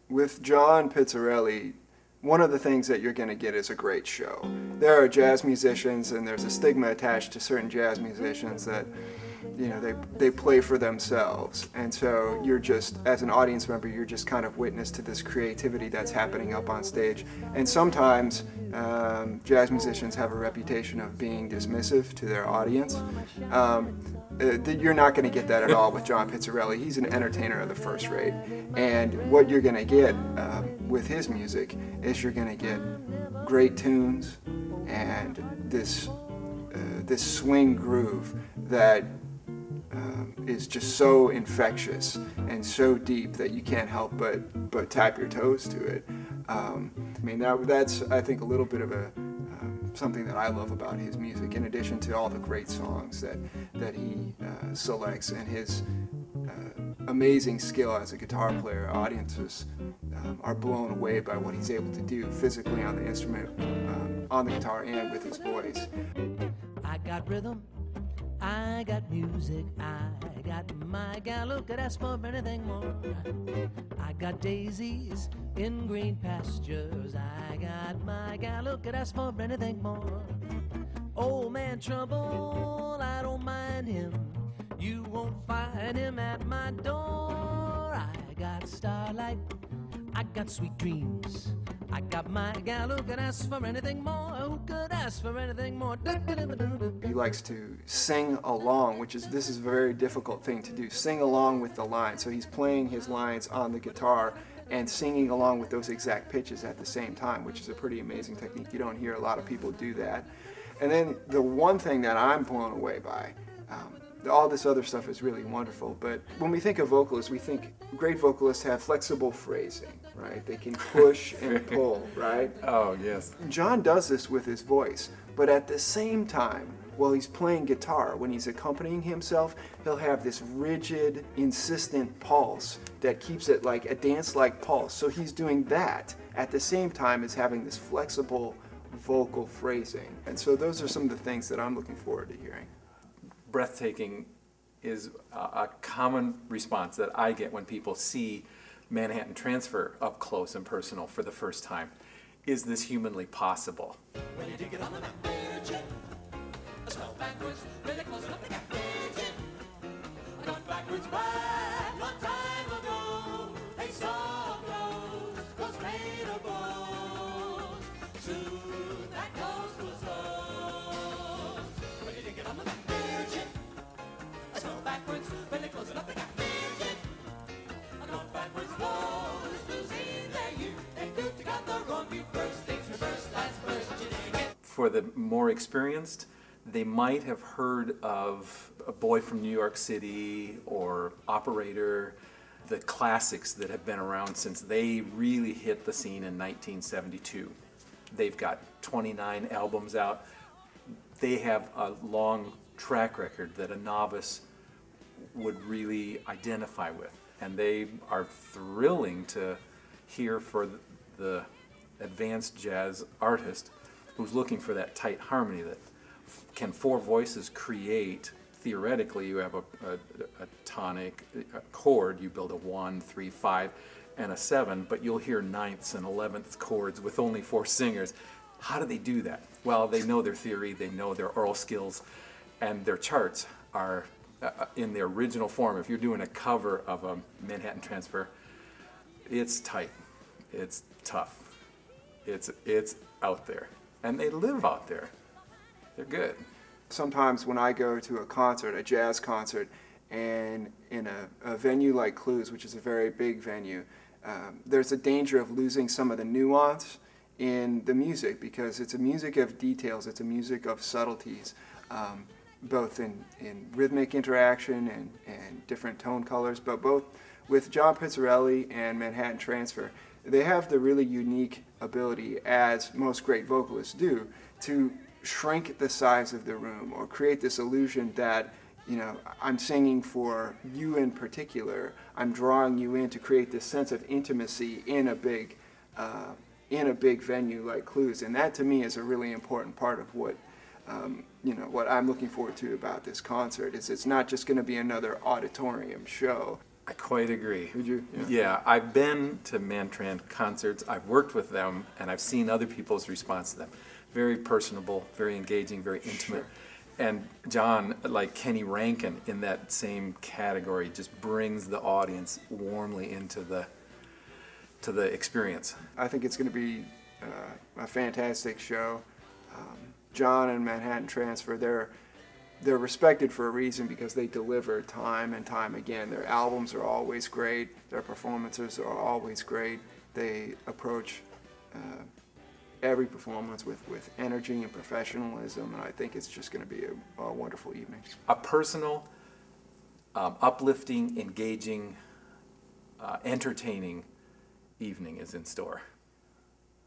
With John Pizzarelli, one of the things that you're going to get is a great show. There are jazz musicians, and there's a stigma attached to certain jazz musicians that, you know, they play for themselves. And so you're just, as an audience member, you're just kind of witness to this creativity that's happening up on stage. And sometimes jazz musicians have a reputation of being dismissive to their audience. You're not going to get that at all with John Pizzarelli. He's an entertainer of the first rate. And what you're going to get with his music is you're going to get great tunes and this swing groove that is just so infectious and so deep that you can't help but tap your toes to it. I mean, that's, I think, a little bit of something that I love about his music, in addition to all the great songs that he selects, and his amazing skill as a guitar player. Audiences are blown away by what he's able to do physically on the instrument, on the guitar, and with his voice. I got rhythm, I got music, I got my gal who could ask for anything more. I got daisies in green pastures, I got my gal who could ask for anything more. Old man Trouble, I don't mind him, you won't find him at my door. I got starlight, I got sweet dreams, I got my gal who could ask for anything more, who could ask for anything more. He likes to sing along, this is a very difficult thing to do, sing along with the lines. So he's playing his lines on the guitar and singing along with those exact pitches at the same time, which is a pretty amazing technique. You don't hear a lot of people do that. And then the one thing that I'm blown away by, all this other stuff is really wonderful, but when we think of vocalists, we think great vocalists have flexible phrasing, right? They can push and pull, right? Oh, yes. John does this with his voice, but at the same time, while he's playing guitar, when he's accompanying himself, he'll have this rigid, insistent pulse that keeps it like a dance-like pulse. So he's doing that at the same time as having this flexible vocal phrasing. And so those are some of the things that I'm looking forward to hearing. Breathtaking is a common response that I get when people see Manhattan Transfer up close and personal for the first time. Is this humanly possible? When you dig it on the virgin, I smell backwards, really close enough to get virgin. I got backwards back long time ago. They saw clothes made of bones. Soon that clothes was lost. When you dig it on the virgin, I smell backwards, really close enough to get virgin. I got backwards clothes, losing their youth. They do together wrong, you first things reversed, last virgin. For the more experienced, they might have heard of A Boy from New York City or Operator, the classics that have been around since they really hit the scene in 1972. They've got 29 albums out. They have a long track record that a novice would really identify with. And they are thrilling to hear for the advanced jazz artist who's looking for that tight harmony that can four voices create. Theoretically, you have a tonic a chord, you build a 1, 3, 5, and a 7, but you'll hear ninths and 11th chords with only 4 singers. How do they do that? Well, they know their theory, they know their oral skills, and their charts are in their original form. If you're doing a cover of a Manhattan Transfer, it's tight, it's tough, it's out there. And they live out there. They're good. Sometimes when I go to a concert, a jazz concert, and in a venue like Clues, which is a very big venue, there's a danger of losing some of the nuance in the music, because it's a music of details, it's a music of subtleties, both in rhythmic interaction and different tone colors, but both with John Pizzarelli and Manhattan Transfer, they have the really unique ability, as most great vocalists do, to shrink the size of the room or create this illusion that, you know, I'm singing for you in particular. I'm drawing you in to create this sense of intimacy in a big venue like Clues, and that to me is a really important part of what what I'm looking forward to about this concert. Is it's not just going to be another auditorium show. I quite agree. Would you? Yeah, I've been to Mantran concerts, I've worked with them, and I've seen other people's response to them. Very personable, very engaging, very intimate. Sure. And John, like Kenny Rankin in that same category, just brings the audience warmly into the experience. I think it's going to be a fantastic show. John and Manhattan Transfer, they're respected for a reason because they deliver time and time again. Their albums are always great. Their performances are always great. They approach every performance with energy and professionalism, and I think it's just going to be a wonderful evening. A personal, uplifting, engaging, entertaining evening is in store.